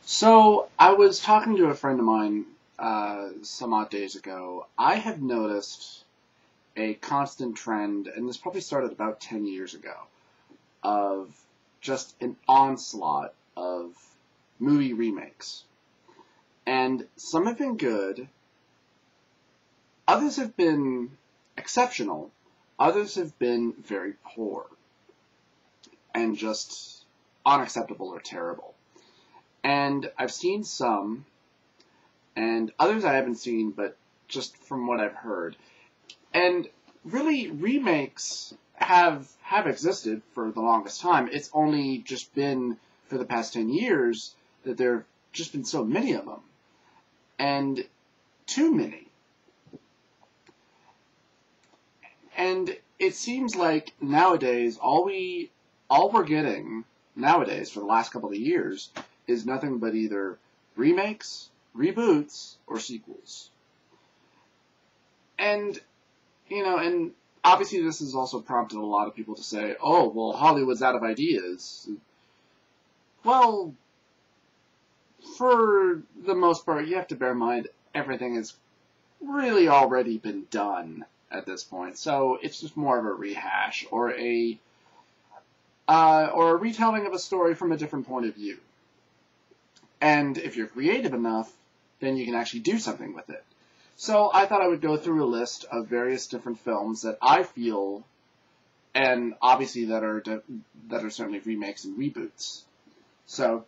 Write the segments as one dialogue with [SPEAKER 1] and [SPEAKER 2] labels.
[SPEAKER 1] So, I was talking to a friend of mine some odd days ago. I have noticed a constant trend, and this probably started about 10 years ago, of just an onslaught of movie remakes. And some have been good, others have been exceptional, others have been very poor, and just unacceptable or terrible. And I've seen some, and others I haven't seen, but just from what I've heard. And really, remakes have existed for the longest time. It's only just been for the past 10 years that there have just been so many of them. And too many. And it seems like nowadays, all we're getting nowadays for the last couple of years is nothing but either remakes, reboots, or sequels. And, and obviously this has also prompted a lot of people to say, oh, well, Hollywood's out of ideas. Well, for the most part, you have to bear in mind everything has really already been done at this point. So it's just more of a rehash or a retelling of a story from a different point of view. And if you're creative enough, then you can actually do something with it. So I thought I would go through a list of various different films that I feel, and obviously that are certainly remakes and reboots. So,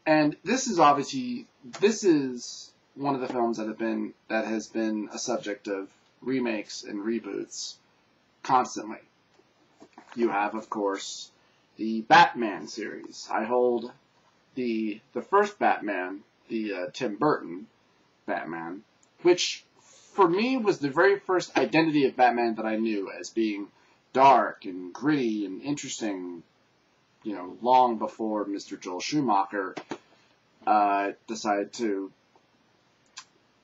[SPEAKER 1] and this is one of the films that has been a subject of remakes and reboots constantly. You have, of course, the Batman series. I hold the first Batman, the Tim Burton Batman, which for me was the very first identity of Batman that I knew as being dark and gritty and interesting, long before Mr. Joel Schumacher decided to.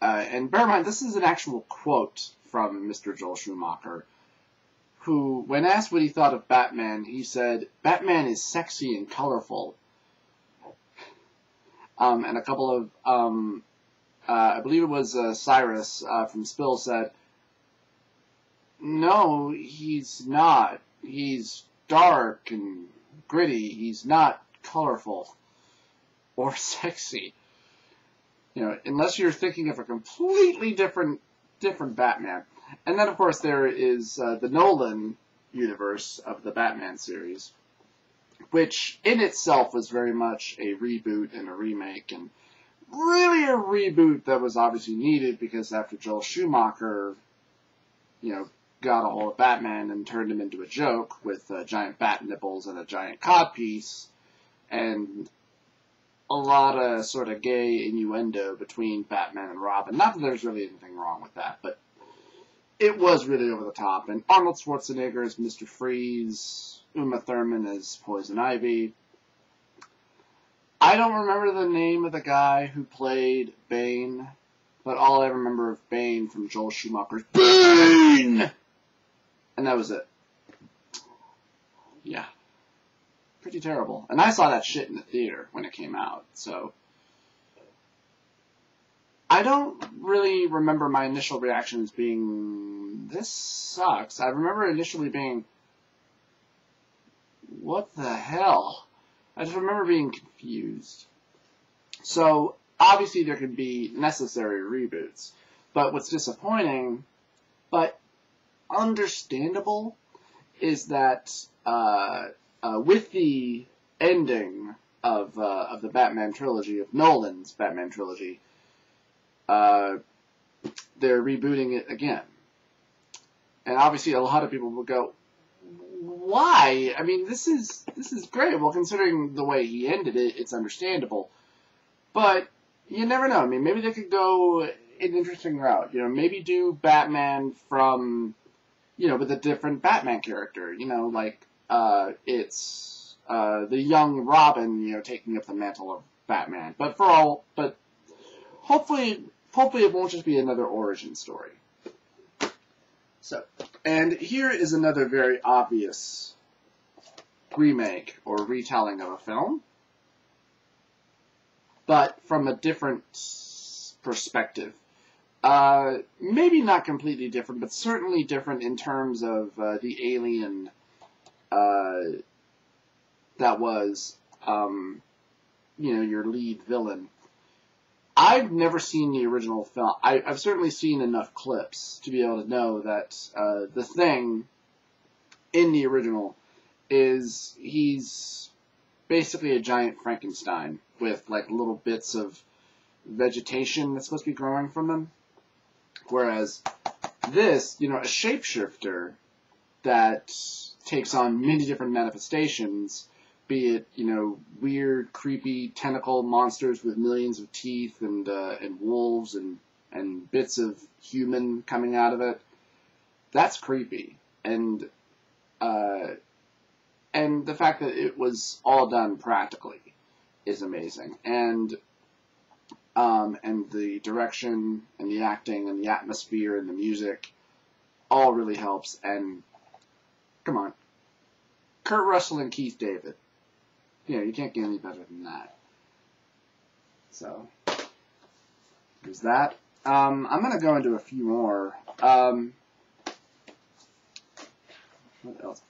[SPEAKER 1] And bear in mind, this is an actual quote from Mr. Joel Schumacher, who, when asked what he thought of Batman, he said, "Batman is sexy and colorful." And a couple of, I believe it was Cyrus from Spill said, "No, he's not. He's dark and gritty. He's not colorful or sexy." Unless you're thinking of a completely different Batman. And then, of course, there is the Nolan universe of the Batman series, which in itself was very much a reboot and a remake, and really a reboot that was obviously needed because after Joel Schumacher, got a hold of Batman and turned him into a joke with giant bat nipples and a giant codpiece, and a lot of sort of gay innuendo between Batman and Robin. Not that there's really anything wrong with that, but it was really over the top. And Arnold Schwarzenegger as Mr. Freeze, Uma Thurman as Poison Ivy. I don't remember the name of the guy who played Bane, but all I remember of Bane from Joel Schumacher's Bane! And that was it. Yeah. Pretty terrible. And I saw that shit in the theater when it came out, so I don't really remember my initial reactions being, this sucks. I remember initially being, what the hell? I just remember being confused. So, obviously there could be necessary reboots. But what's disappointing, but understandable, is that with the ending of the Batman trilogy, of Nolan's Batman trilogy, they're rebooting it again. And obviously a lot of people will go, why? I mean, this is great. Well, considering the way he ended it, it's understandable. But you never know. I mean, maybe they could go an interesting route. Maybe do Batman from, with a different Batman character. It's the young Robin, taking up the mantle of Batman. But hopefully it won't just be another origin story. So, and here is another very obvious remake or retelling of a film. but from a different perspective. Maybe not completely different, but certainly different in terms of the alien that was, your lead villain. I've never seen the original film. I've certainly seen enough clips to be able to know that the Thing in the original he's basically a giant Frankenstein with like little bits of vegetation that's supposed to be growing from him. Whereas this, a shapeshifter that takes on many different manifestations, be it, weird, creepy tentacle monsters with millions of teeth and wolves and bits of human coming out of it. That's creepy. And the fact that it was all done practically is amazing. And the direction and the acting and the atmosphere and the music all really helps. And come on, Kurt Russell and Keith David. You can't get any better than that. So, there's that. I'm going to go into a few more. What else?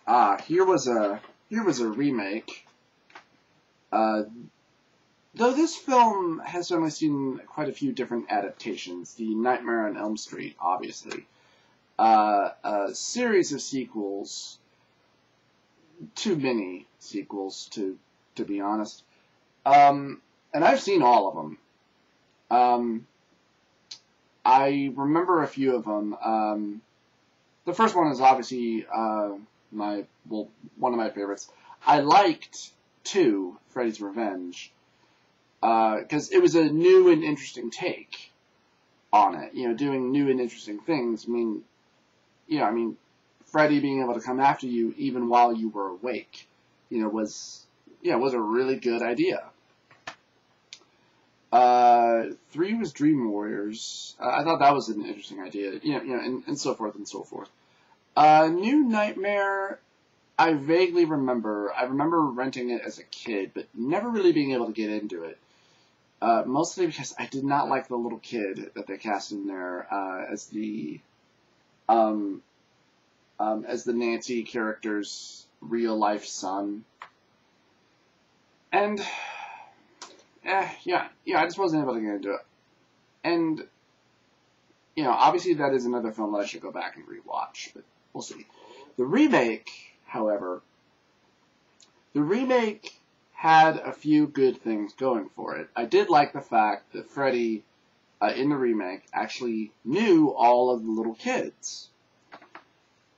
[SPEAKER 1] Here was a remake. Though this film has certainly seen quite a few different adaptations. The Nightmare on Elm Street, obviously. A series of sequels. Too many sequels, to be honest. And I've seen all of them. I remember a few of them. The first one is obviously one of my favorites. I liked 2, Freddy's Revenge, because it was a new and interesting take on it. Doing new and interesting things. Freddy being able to come after you even while you were awake, was a really good idea. 3 was Dream Warriors. I thought that was an interesting idea, and so forth and so forth. New Nightmare, I vaguely remember. I remember renting it as a kid, but never really being able to get into it. Mostly because I did not like the little kid that they cast in there as the Nancy character's real life son. And I just wasn't able to get into it. And obviously that is another film that I should go back and rewatch, but we'll see. The remake, however, had a few good things going for it. I did like the fact that Freddy, in the remake, actually knew all of the little kids.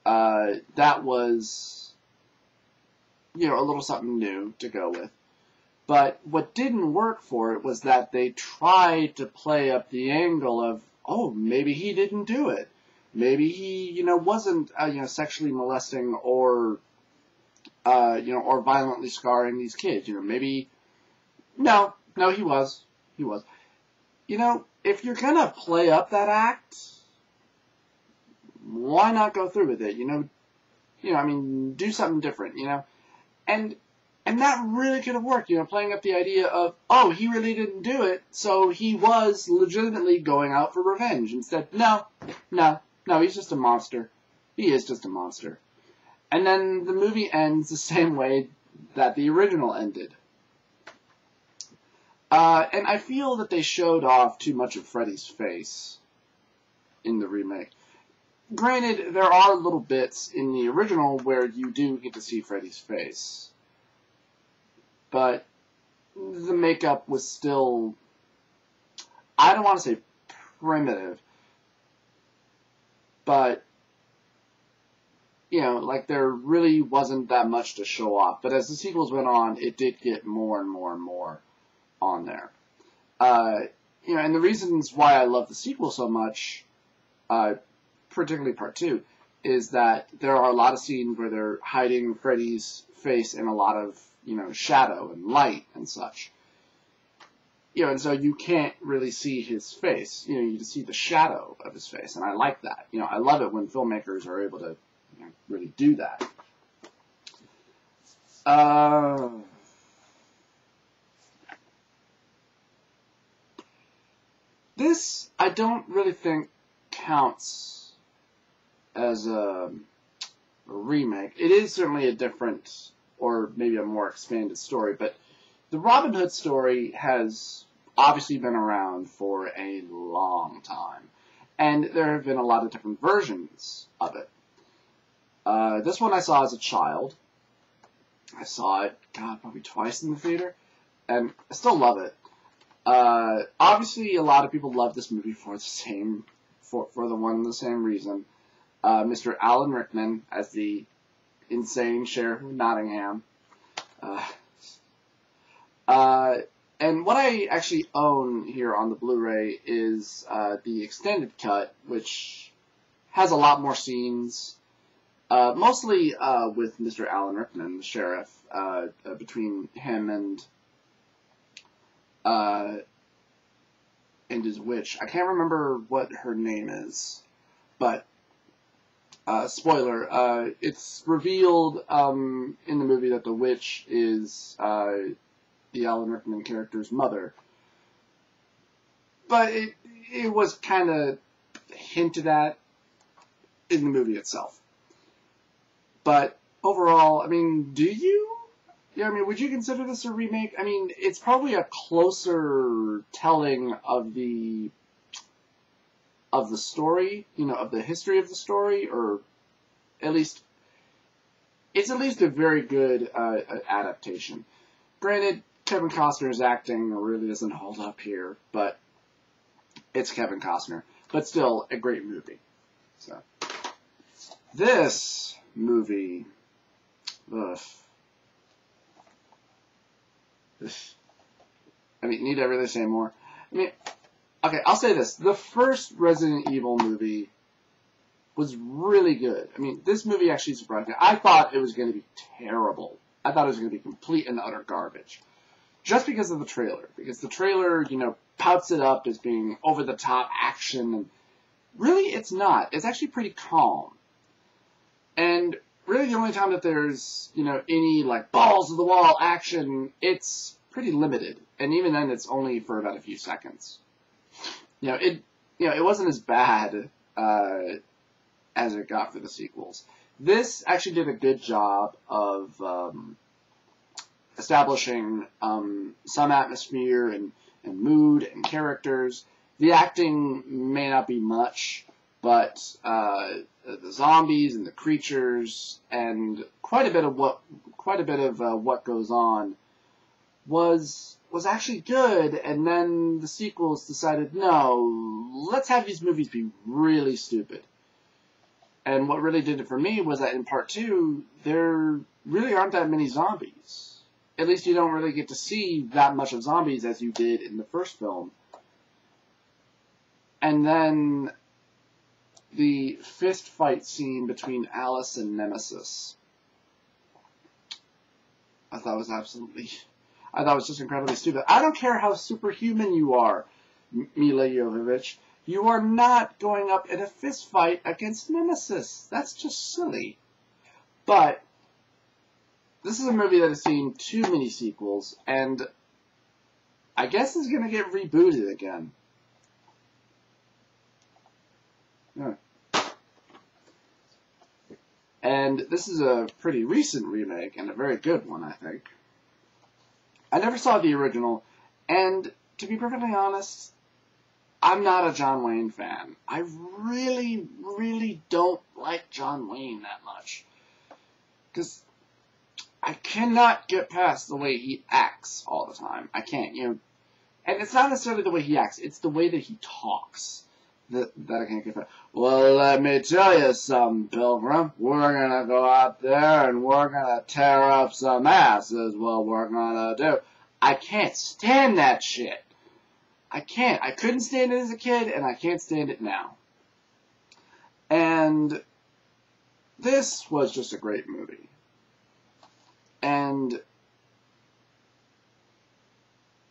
[SPEAKER 1] That was, a little something new to go with. But what didn't work for it was that they tried to play up the angle of, oh, maybe he didn't do it. Maybe he, wasn't, sexually molesting or violently scarring these kids. Maybe, no, he was. He was. If you're gonna play up that act, why not go through with it? Do something different, And that really could have worked, playing up the idea of, oh, he really didn't do it, so he was legitimately going out for revenge. Instead, no, he's just a monster. He is just a monster. And then the movie ends the same way that the original ended. And I feel that they showed off too much of Freddy's face in the remake. Granted, there are little bits in the original where you do get to see Freddy's face. But the makeup was still, I don't want to say primitive, but, there really wasn't that much to show off. But as the sequels went on, it did get more and more and more on there. And the reasons why I love the sequel so much, particularly part 2, is that there are a lot of scenes where they're hiding Freddy's face in a lot of, shadow and light and such. And so you can't really see his face. You just see the shadow of his face, and I like that. I love it when filmmakers are able to really do that. This, I don't really think counts as a remake. It is certainly a different, or maybe a more expanded story, but the Robin Hood story has obviously been around for a long time, and there have been a lot of different versions of it. This one I saw as a child. I saw it, God, probably twice in the theater, and I still love it. Obviously, a lot of people love this movie for the one and the same reason. Mr. Alan Rickman as the insane Sheriff of Nottingham. And what I actually own here on the Blu-ray is the extended cut, which has a lot more scenes, mostly with Mr. Alan Rickman, the sheriff, between him and his witch. I can't remember what her name is, but spoiler, it's revealed in the movie that the witch is the Alan Rickman character's mother. But it was kind of hinted at in the movie itself. But overall, I mean, do you? Yeah, I mean, would you consider this a remake? I mean, it's probably a closer telling of the story, of the history of the story, or at least, it's at least a very good adaptation. Granted, Kevin Costner's acting really doesn't hold up here, but it's Kevin Costner. But still, a great movie. So, this movie, ugh. I mean, need I really say more? I mean, okay, I'll say this. The first Resident Evil movie was really good. I mean, this movie actually surprised me. I thought it was going to be terrible. I thought it was going to be complete and utter garbage. Just because of the trailer. Because the trailer, pouts it up as being over-the-top action. And really, it's not. It's actually pretty calm. And really, the only time that there's, any, balls-to-the-wall action, it's pretty limited. And even then, it's only for about a few seconds. It wasn't as bad as it got for the sequels. This actually did a good job of establishing some atmosphere and mood and characters. The acting may not be much, but the zombies and the creatures and quite a bit of what goes on was actually good. And then the sequels decided, no, let's have these movies be really stupid. And what really did it for me was that in part 2, there really aren't that many zombies. At least you don't really get to see that much of zombies as you did in the first film. And then the fist fight scene between Alice and Nemesis, I thought was just incredibly stupid. I don't care how superhuman you are, Mila Jovovich. You are not going up in a fist fight against Nemesis. That's just silly. But this is a movie that has seen too many sequels, and I guess is going to get rebooted again. Yeah. And this is a pretty recent remake, and a very good one, I think. I never saw the original, and to be perfectly honest, I'm not a John Wayne fan. I really, really don't like John Wayne that much. Because I cannot get past the way he acts all the time. I can't, And it's not necessarily the way he acts, it's the way that he talks that I can't get past. Well, let me tell you something, Pilgrim. We're gonna go out there and we're gonna tear up some ass is what we're gonna do. I can't stand that shit. I can't. I couldn't stand it as a kid, and I can't stand it now. And this was just a great movie. And,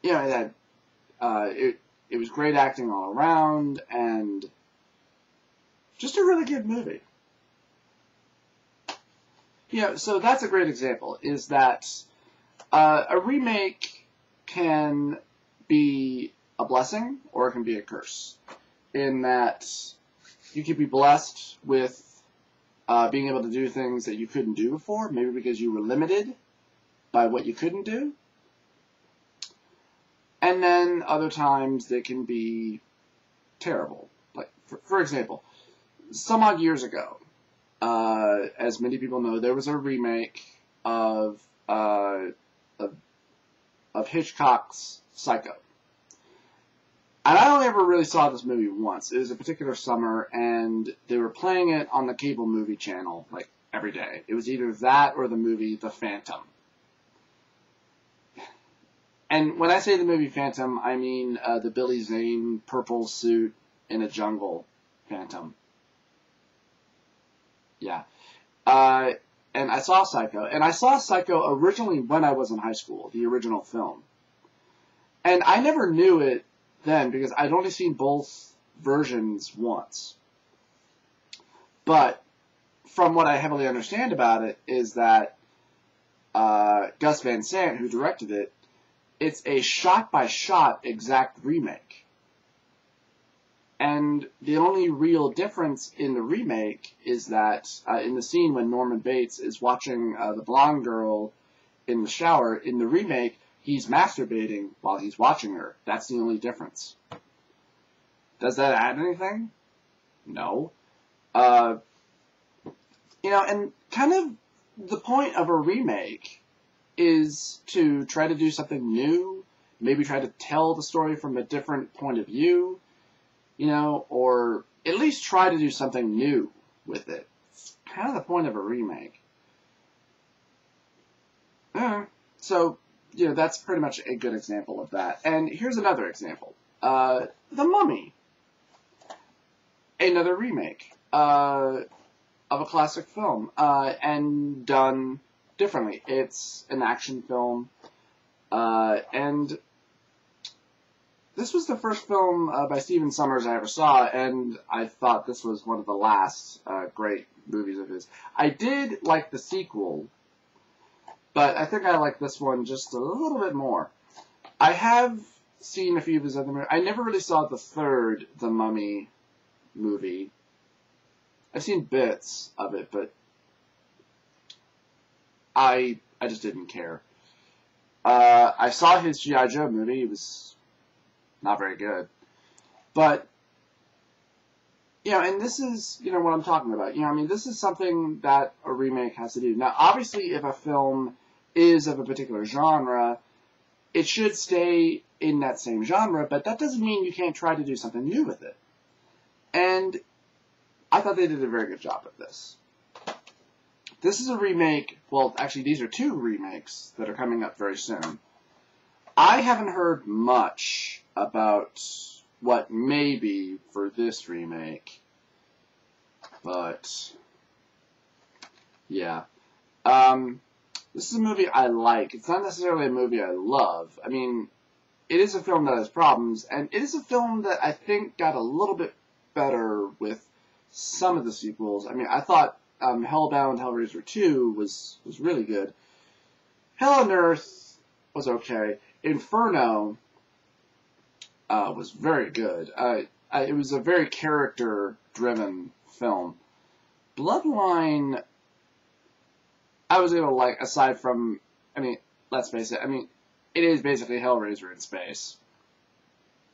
[SPEAKER 1] it had, it was great acting all around, and just a really good movie. So that's a great example, is that a remake can be a blessing or it can be a curse. In that you could be blessed with being able to do things that you couldn't do before, maybe because you were limited by what you couldn't do. And then other times they can be terrible. Like, for example, some odd years ago, as many people know, there was a remake of Hitchcock's Psycho. And I only ever really saw this movie once. It was a particular summer, and they were playing it on the cable movie channel, like, every day. It was either that or the movie The Phantom. And when I say the movie Phantom, I mean the Billy Zane purple suit in a jungle Phantom. Yeah. And I saw Psycho. And I saw Psycho originally when I was in high school, the original film. And I never knew it then because I'd only seen both versions once. But from what I heavily understand about it is that Gus Van Sant, who directed it, it's a shot-by-shot exact remake. And the only real difference in the remake is that in the scene when Norman Bates is watching the blonde girl in the shower, in the remake, he's masturbating while he's watching her. That's the only difference. Does that add anything? No. And kind of the point of a remake is to try to do something new, maybe try to tell the story from a different point of view, or at least try to do something new with it. It's kind of the point of a remake. So, that's pretty much a good example of that. And here's another example. The Mummy. Another remake of a classic film, and done differently. It's an action film, and this was the first film by Stephen Sommers I ever saw, and I thought this was one of the last great movies of his. I did like the sequel, but I think I like this one just a little bit more. I have seen a few of his other movies. I never really saw the third The Mummy movie. I've seen bits of it, but I just didn't care. I saw his G.I. Joe movie. It was not very good. But, and this is, what I'm talking about. This is something that a remake has to do. Now, obviously, if a film is of a particular genre, it should stay in that same genre, but that doesn't mean you can't try to do something new with it. And I thought they did a very good job of this. This is a remake, well, actually these are two remakes that are coming up very soon. I haven't heard much about what may be for this remake, but yeah. This is a movie I like. It's not necessarily a movie I love. It is a film that has problems, and it is a film that I think got a little bit better with some of the sequels. I thought Hellbound Hellraiser 2 was really good. Hell on Earth was okay. Inferno was very good. It was a very character-driven film. Bloodline, I was able to like, aside from, let's face it, it is basically Hellraiser in space.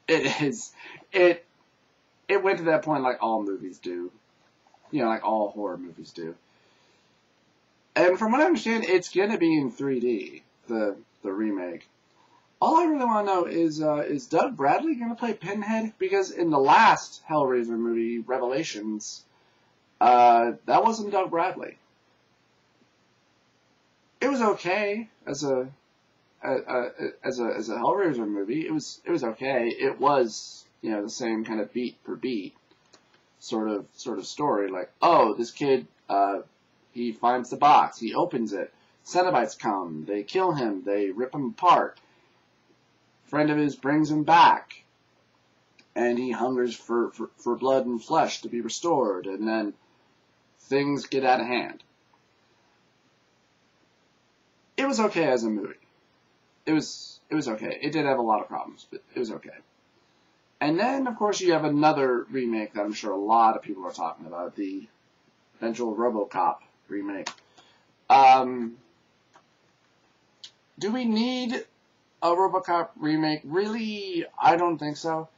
[SPEAKER 1] It is. It went to that point like all movies do. Like all horror movies do. And from what I understand, it's going to be in 3D, the remake. All I really want to know is Doug Bradley going to play Pinhead? Because in the last Hellraiser movie, Revelations, that wasn't Doug Bradley. It was okay as a Hellraiser movie. It was okay. It was, the same kind of beat per beat sort of story. Like, oh, this kid, he finds the box, he opens it, Cenobites come, they kill him, they rip him apart. Friend of his brings him back, and he hungers for blood and flesh to be restored, and then things get out of hand. It was okay as a movie. It was okay. It did have a lot of problems, but it was okay. And then, of course, you have another remake that I'm sure a lot of people are talking about, the eventual RoboCop remake. Do we need a RoboCop remake? Really, I don't think so.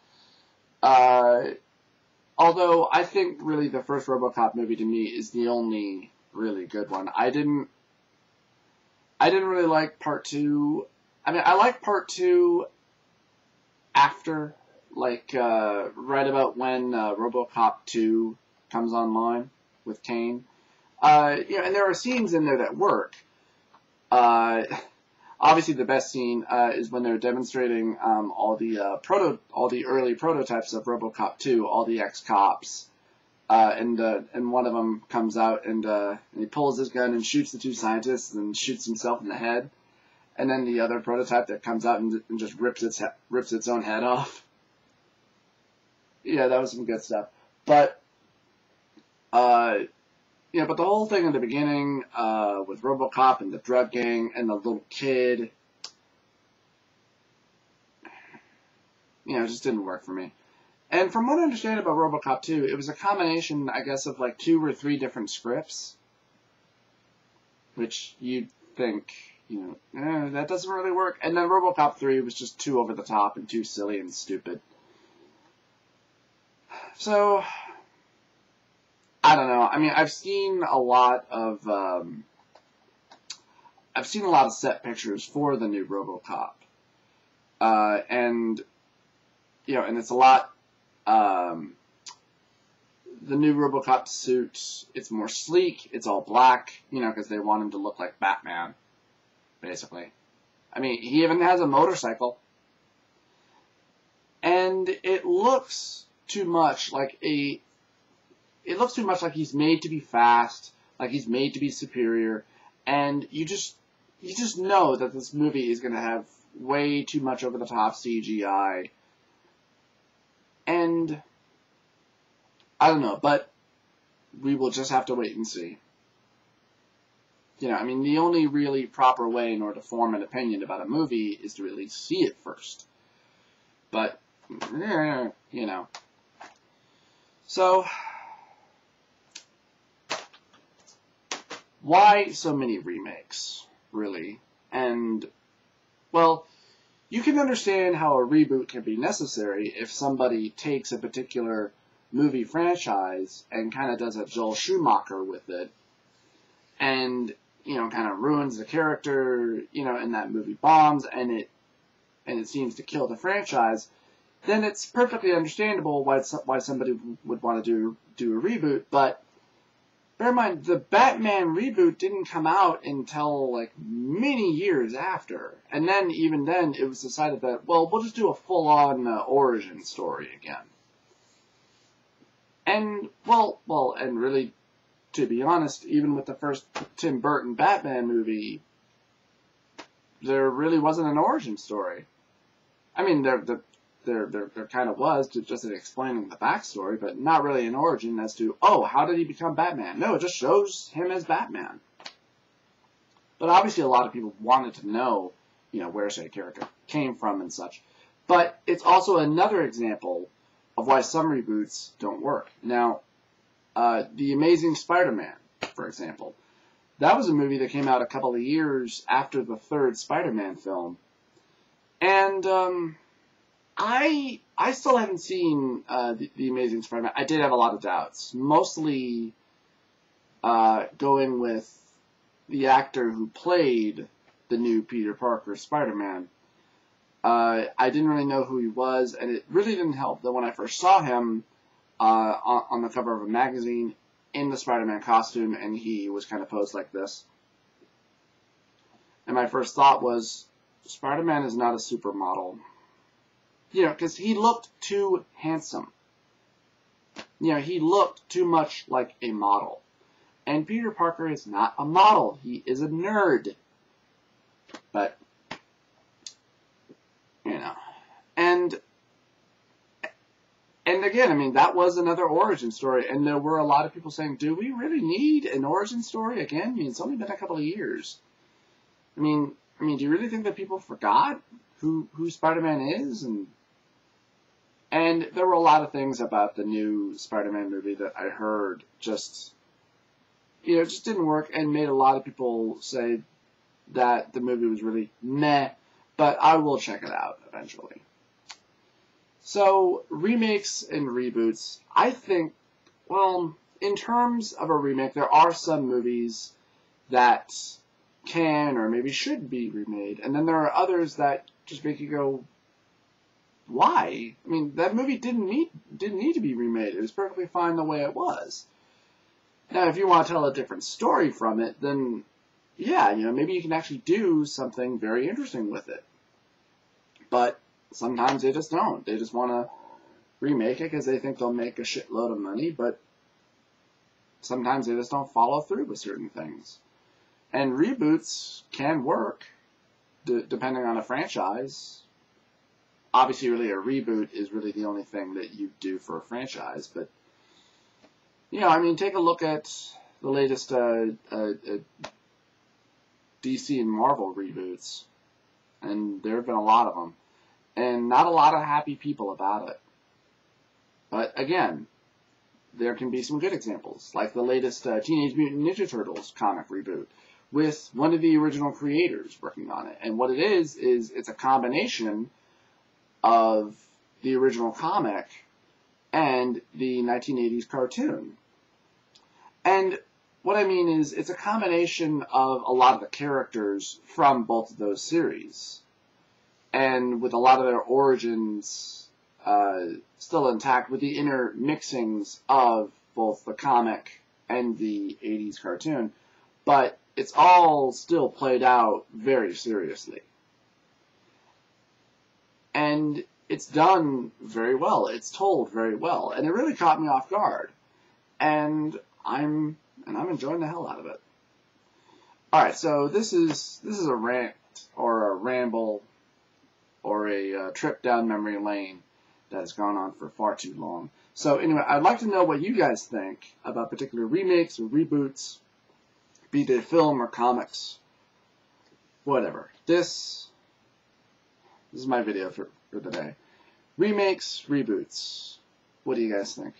[SPEAKER 1] Although I think really the first RoboCop movie to me is the only really good one. I didn't really like part 2. I mean, I like part 2 after, like, right about when RoboCop 2 comes online with Kane. And there are scenes in there that work. Obviously, the best scene is when they're demonstrating all the early prototypes of RoboCop 2, all the ex-cops, and one of them comes out and he pulls his gun and shoots the 2 scientists and shoots himself in the head, and then the other prototype that comes out and just rips its own head off. Yeah, that was some good stuff, but but the whole thing in the beginning, with RoboCop and the drug gang and the little kid, it just didn't work for me. And from what I understand about RoboCop 2, it was a combination, I guess, of like 2 or 3 different scripts, which you'd think, that doesn't really work. And then RoboCop 3 was just too over the top and too silly and stupid. So, I don't know. I mean, I've seen a lot of set pictures for the new RoboCop, and it's a lot. The new RoboCop suit, it's more sleek. It's all black, because they want him to look like Batman, basically. I mean, he even has a motorcycle, and it looks too much like he's made to be fast, like he's made to be superior, and you just know that this movie is going to have way too much over-the-top CGI. And I don't know, but we will just have to wait and see. I mean, the only really proper way in order to form an opinion about a movie is to really see it first. But, So, why so many remakes, really? And, well, you can understand how a reboot can be necessary if somebody takes a particular movie franchise and kind of does a Joel Schumacher with it, and, kind of ruins the character, and that movie bombs, and it seems to kill the franchise. Then it's perfectly understandable why somebody would want to do a reboot, but bear in mind, the Batman reboot didn't come out until, like, many years after. And then, even then, it was decided that, well, we'll just do a full-on origin story again. And, and really, to be honest, even with the first Tim Burton Batman movie, there really wasn't an origin story. I mean, there kind of was, just in explaining the backstory, but not really an origin as to, how did he become Batman? No, it just shows him as Batman. But obviously a lot of people wanted to know, where said character came from and such. But it's also another example of why some reboots don't work. Now, The Amazing Spider-Man, for example, that was a movie that came out a couple of years after the third Spider-Man film. And, I still haven't seen the Amazing Spider-Man. I did have a lot of doubts, mostly going with the actor who played the new Peter Parker Spider-Man. I didn't really know who he was, and it really didn't help that when I first saw him on the cover of a magazine in the Spider-Man costume, and he was kind of posed like this. And my first thought was, Spider-Man is not a supermodel. Because he looked too handsome. He looked too much like a model. And Peter Parker is not a model. He is a nerd. But, And again, I mean, that was another origin story. And there were a lot of people saying, do we really need an origin story again? I mean, it's only been a couple of years. I mean, do you really think that people forgot who Spider-Man is? And And there were a lot of things about the new Spider-Man movie that I heard just didn't work and made a lot of people say that the movie was really meh, but I will check it out eventually. So, remakes and reboots, I think, well, in terms of a remake, there are some movies that can or maybe should be remade, and then there are others that just make you go, why? I mean, that movie didn't need to be remade. It was perfectly fine the way it was. Now, if you want to tell a different story from it, then yeah, maybe you can actually do something very interesting with it. But sometimes they just don't. They just want to remake it because they think they'll make a shitload of money, but sometimes they just don't follow through with certain things. And reboots can work, depending on a franchise. Obviously, really, a reboot is really the only thing that you do for a franchise, but take a look at the latest DC and Marvel reboots, and there have been a lot of them, and not a lot of happy people about it. But again, there can be some good examples, like the latest Teenage Mutant Ninja Turtles comic reboot, with one of the original creators working on it. And what it is it's a combination of the original comic and the 1980s cartoon. And what I mean is, it's a combination of a lot of the characters from both of those series, and with a lot of their origins still intact, with the intermixings of both the comic and the 80s cartoon, but it's all still played out very seriously. And it's done very well. It's told very well, and it really caught me off guard. And I'm enjoying the hell out of it. All right, so this is a rant or a ramble or a trip down memory lane that has gone on for far too long. So anyway, I'd like to know what you guys think about particular remakes or reboots, be they film or comics, whatever. This is my video for the day. Remakes, reboots. What do you guys think?